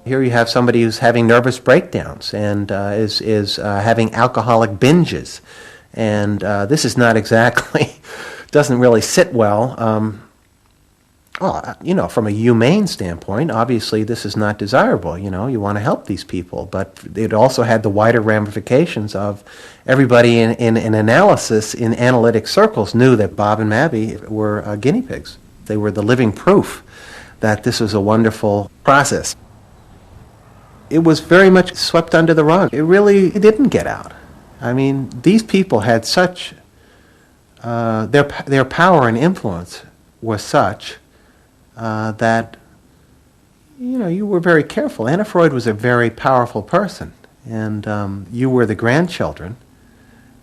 Here you have somebody who's having nervous breakdowns and is having alcoholic binges. And this is not exactly, doesn't really sit well. From a humane standpoint, obviously this is not desirable. You want to help these people. But it also had the wider ramifications of everybody in analysis, in analytic circles, knew that Bob and Mabby were guinea pigs. They were the living proof that this was a wonderful process. It was very much swept under the rug. It really didn't get out. I mean, these people had such, their power and influence was such that, you were very careful. Anna Freud was a very powerful person, and you were the grandchildren,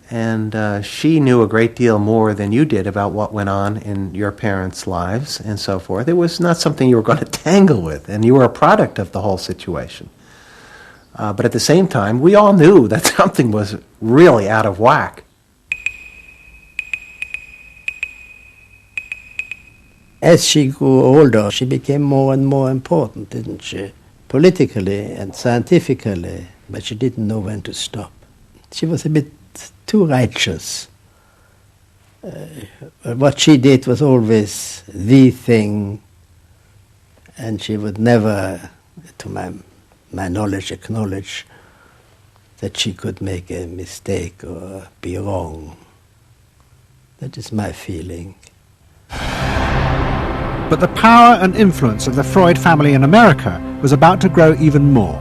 and she knew a great deal more than you did about what went on in your parents' lives and so forth. It was not something you were going to tangle with, and you were a product of the whole situation. But at the same time, we all knew that something was really out of whack. As she grew older, she became more and more important, didn't she? Politically and scientifically, but she didn't know when to stop. She was a bit too righteous. What she did was always the thing, and she would never, to my knowledge, acknowledge that she could make a mistake or be wrong. That is my feeling. But the power and influence of the Freud family in America was about to grow even more.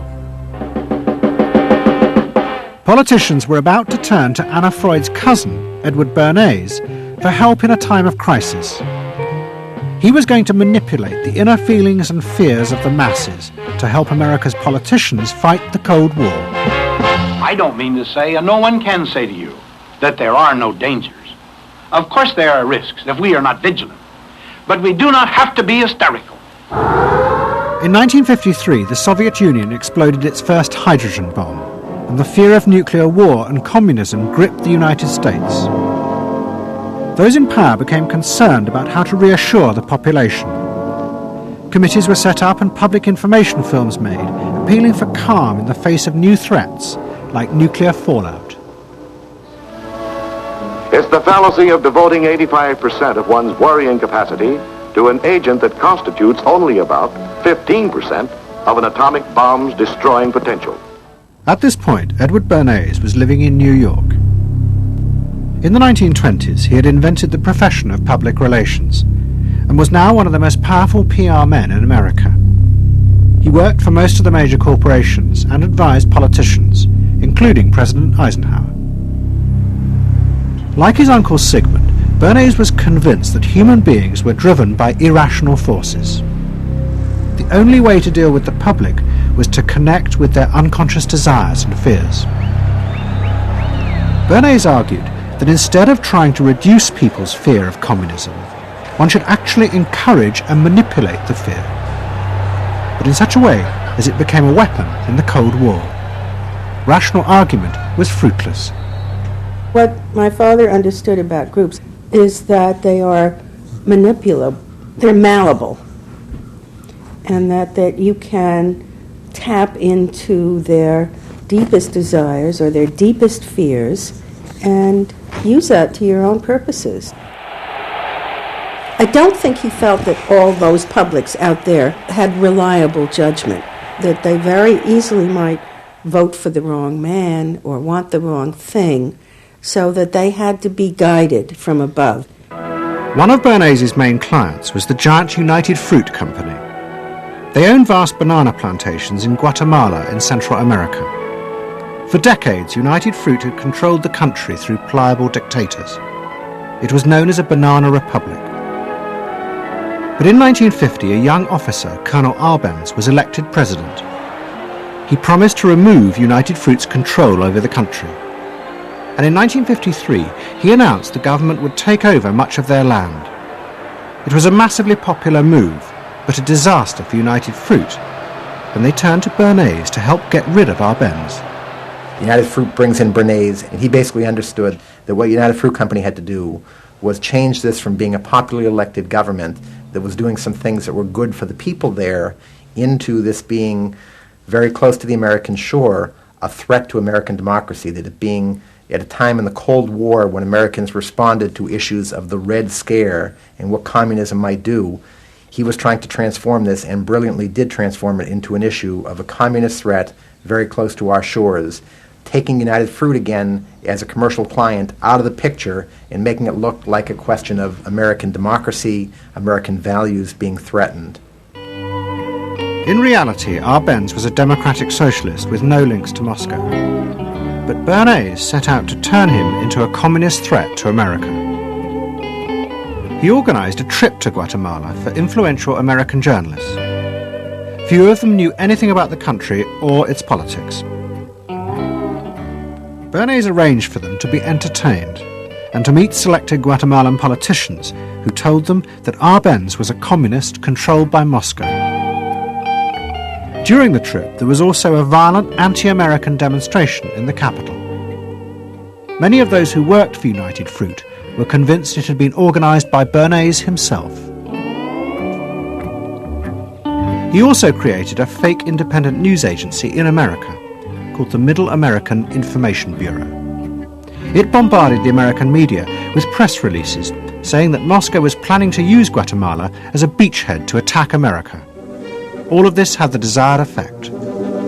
Politicians were about to turn to Anna Freud's cousin, Edward Bernays, for help in a time of crisis. He was going to manipulate the inner feelings and fears of the masses to help America's politicians fight the Cold War. I don't mean to say, and no one can say to you, that there are no dangers. Of course there are risks if we are not vigilant. But we do not have to be hysterical. In 1953, the Soviet Union exploded its first hydrogen bomb, and the fear of nuclear war and communism gripped the United States. Those in power became concerned about how to reassure the population. Committees were set up and public information films made, appealing for calm in the face of new threats, like nuclear fallout. It's the fallacy of devoting 85% of one's worrying capacity to an agent that constitutes only about 15% of an atomic bomb's destroying potential. At this point, Edward Bernays was living in New York. In the 1920s, he had invented the profession of public relations and was now one of the most powerful PR men in America. He worked for most of the major corporations and advised politicians, including President Eisenhower. Like his uncle Sigmund, Bernays was convinced that human beings were driven by irrational forces. The only way to deal with the public was to connect with their unconscious desires and fears. Bernays argued that instead of trying to reduce people's fear of communism, one should actually encourage and manipulate the fear, but in such a way as it became a weapon in the Cold War. Rational argument was fruitless. What my father understood about groups is that they are manipulable, they're malleable, and that you can tap into their deepest desires or their deepest fears and use that to your own purposes. I don't think he felt that all those publics out there had reliable judgment, that they very easily might vote for the wrong man or want the wrong thing, so that they had to be guided from above. One of Bernays' main clients was the giant United Fruit Company. They owned vast banana plantations in Guatemala in Central America. For decades, United Fruit had controlled the country through pliable dictators. It was known as a banana republic. But in 1950, a young officer, Colonel Arbenz, was elected president. He promised to remove United Fruit's control over the country. And in 1953, he announced the government would take over much of their land. It was a massively popular move, but a disaster for United Fruit, and they turned to Bernays to help get rid of Arbenz. United Fruit brings in Bernays, and he basically understood that what United Fruit Company had to do was change this from being a popularly elected government that was doing some things that were good for the people there into this being very close to the American shore a threat to American democracy, that it being at a time in the Cold War when Americans responded to issues of the Red Scare and what communism might do, he was trying to transform this and brilliantly did transform it into an issue of a communist threat very close to our shores, taking United Fruit again as a commercial client out of the picture and making it look like a question of American democracy, American values being threatened. In reality, Arbenz was a democratic socialist with no links to Moscow. But Bernays set out to turn him into a communist threat to America. He organized a trip to Guatemala for influential American journalists. Few of them knew anything about the country or its politics. Bernays arranged for them to be entertained and to meet selected Guatemalan politicians who told them that Arbenz was a communist controlled by Moscow. During the trip, there was also a violent anti-American demonstration in the capital. Many of those who worked for United Fruit were convinced it had been organized by Bernays himself. He also created a fake independent news agency in America called the Middle American Information Bureau. It bombarded the American media with press releases saying that Moscow was planning to use Guatemala as a beachhead to attack America. All of this had the desired effect.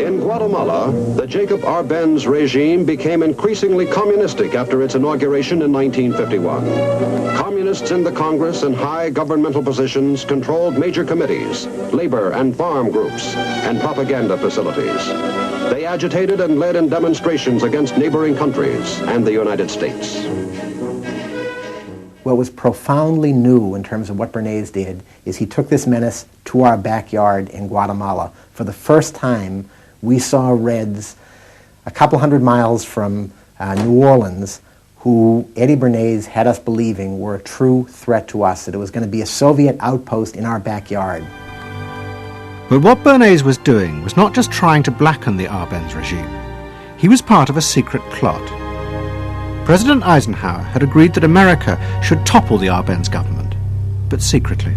In Guatemala, the Jacob Arbenz regime became increasingly communistic after its inauguration in 1951. Communists in the Congress and high governmental positions controlled major committees, labor and farm groups, and propaganda facilities. They agitated and led in demonstrations against neighboring countries and the United States. What was profoundly new in terms of what Bernays did is he took this menace to our backyard in Guatemala. For the first time, we saw Reds a couple hundred miles from New Orleans who Eddie Bernays had us believing were a true threat to us, that it was going to be a Soviet outpost in our backyard. But what Bernays was doing was not just trying to blacken the Arbenz regime. He was part of a secret plot. President Eisenhower had agreed that America should topple the Arbenz government, but secretly.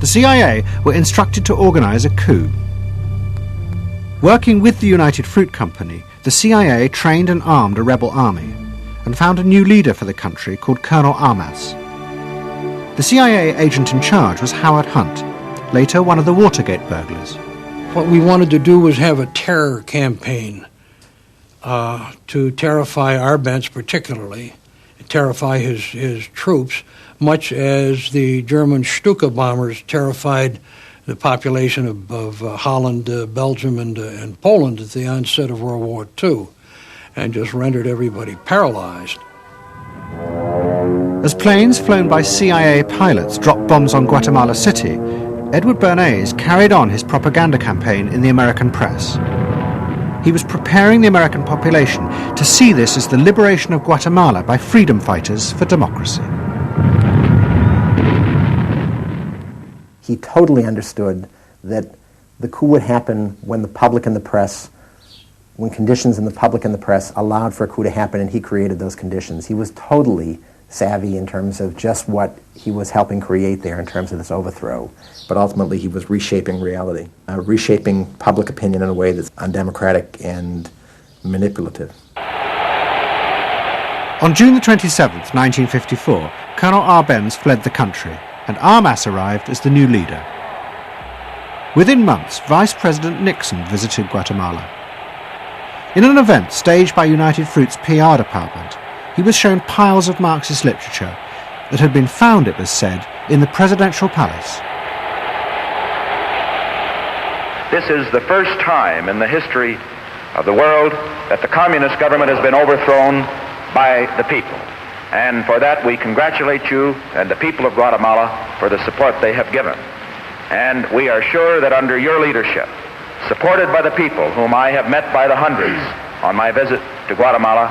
The CIA were instructed to organize a coup. Working with the United Fruit Company, the CIA trained and armed a rebel army and found a new leader for the country called Colonel Armas. The CIA agent in charge was Howard Hunt, later one of the Watergate burglars. What we wanted to do was have a terror campaign to terrify Arbenz particularly, terrify his troops, much as the German Stuka bombers terrified the population of Holland, Belgium, and Poland at the onset of World War II, and just rendered everybody paralyzed. As planes flown by CIA pilots dropped bombs on Guatemala City, Edward Bernays carried on his propaganda campaign in the American press. He was preparing the American population to see this as the liberation of Guatemala by freedom fighters for democracy. He totally understood that the coup would happen when the public and the press, when conditions in the public and the press allowed for a coup to happen, and he created those conditions. He was totally savvy in terms of just what he was helping create there in terms of this overthrow. But ultimately he was reshaping reality, reshaping public opinion in a way that's undemocratic and manipulative. On June the 27th, 1954, Colonel Arbenz fled the country, and Armas arrived as the new leader. Within months, Vice President Nixon visited Guatemala. In an event staged by United Fruit's PR department, he was shown piles of Marxist literature that had been found, it was said, in the presidential palace. This is the first time in the history of the world that the communist government has been overthrown by the people. And for that we congratulate you and the people of Guatemala for the support they have given. And we are sure that under your leadership, supported by the people whom I have met by the hundreds on my visit to Guatemala,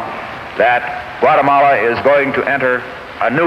that Guatemala is going to enter a new